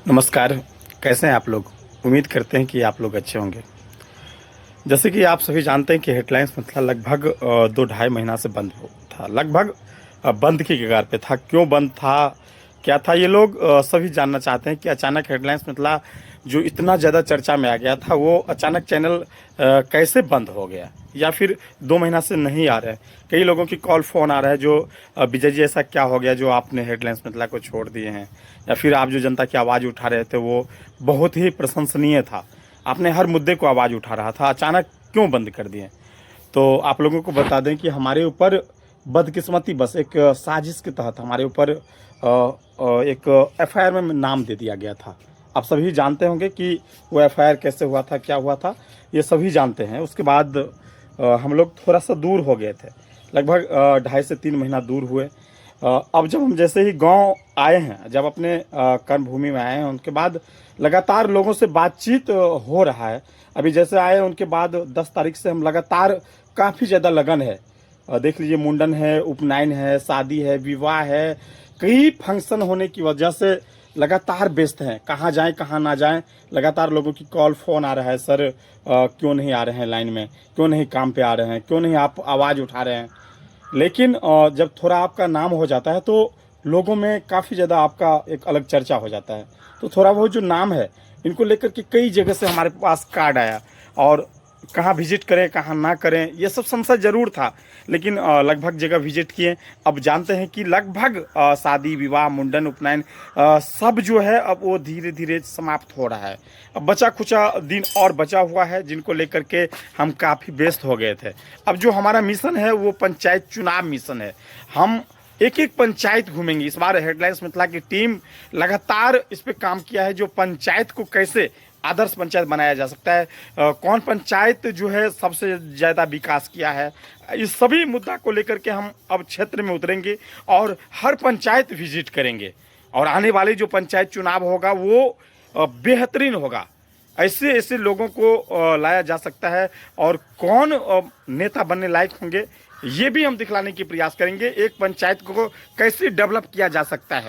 नमस्कार। कैसे हैं आप लोग? उम्मीद करते हैं कि आप लोग अच्छे होंगे। जैसे कि आप सभी जानते हैं कि हेडलाइंस मतलब लगभग 2 ढाई महीना से बंद हो था। लगभग बंद की कगार पे था। क्यों बंद था? क्या था? ये लोग सभी जानना चाहते हैं कि अचानक हेडलाइंस मतलब जो इतना ज़्यादा चर्चा में आ गया था, वो अचानक चैनल कैसे बंद हो गया? या फिर 2 महीना से नहीं आ रहे हैं। कई लोगों की कॉल फ़ोन आ रहा है जो विजय जी ऐसा क्या हो गया जो आपने हेडलाइंस मतलब को छोड़ दिए हैं? या फिर आप जो जनता की आवाज़ उठा रहे थे वो बहुत ही प्रशंसनीय था। आपने हर मुद्दे को आवाज़ उठा रहा था, अचानक क्यों बंद कर दिए? तो आप लोगों को बता दें कि हमारे ऊपर बदकिस्मती बस एक साजिश के तहत हमारे ऊपर एक एफआईआर में नाम दे दिया गया था। आप सभी जानते होंगे कि वो एफआईआर कैसे हुआ था, क्या हुआ था, ये सभी जानते हैं। उसके बाद हम लोग थोड़ा-सा दूर हो गए थे। लगभग ढाई से 3 महीना दूर हुए। अब जब हम जैसे ही गाँव आए हैं, जब अपने कर्मभूमि में आए हैं, उनके बाद लगातार लोगों से बातचीत हो रहा है। अभी जैसे आए उनके बाद 10 तारीख से हम लगातार काफ़ी ज़्यादा लगन है। देख लीजिए, मुंडन है, उपनयन है, शादी है, विवाह है, कई फंक्शन होने की वजह से लगातार व्यस्त हैं। कहाँ जाएँ, कहाँ ना जाएँ, लगातार लोगों की कॉल, फ़ोन आ रहा है, सर क्यों नहीं आ रहे हैं लाइन में? क्यों नहीं काम पे आ रहे हैं? क्यों नहीं आप आवाज़ उठा रहे हैं? लेकिन जब थोड़ा आपका नाम हो जाता है तो लोगों में काफ़ी ज़्यादा आपका एक अलग चर्चा हो जाता है। तो थोड़ा बहुत जो नाम है, इनको लेकर के कई जगह से हमारे पास कार्ड आया और कहाँ विज़िट करें, कहाँ ना करें, ये सब संशय ज़रूर था। लेकिन लगभग जगह विज़िट किए। अब जानते हैं कि लगभग शादी, विवाह, मुंडन, उपनयन सब जो है अब वो धीरे-धीरे समाप्त हो रहा है। अब बचा-खुचा दिन और बचा हुआ है जिनको लेकर के हम काफ़ी व्यस्त हो गए थे। अब जो हमारा मिशन है वो पंचायत चुनाव मिशन है। हम एक-एक पंचायत घूमेंगे। इस बार हेडलाइंस मिथिला की टीम लगातार इस पे काम किया है, जो पंचायत को कैसे आदर्श पंचायत बनाया जा सकता है, कौन पंचायत जो है सबसे ज़्यादा विकास किया है, इस सभी मुद्दा को लेकर के हम अब क्षेत्र में उतरेंगे और हर पंचायत विजिट करेंगे। और आने वाले जो पंचायत चुनाव होगा वो बेहतरीन होगा। ऐसे ऐसे लोगों को लाया जा सकता है और कौन नेता बनने लायक होंगे, ये भी हम दिखलाने की प्रयास करेंगे। एक पंचायत को कैसे डेवलप किया जा सकता है।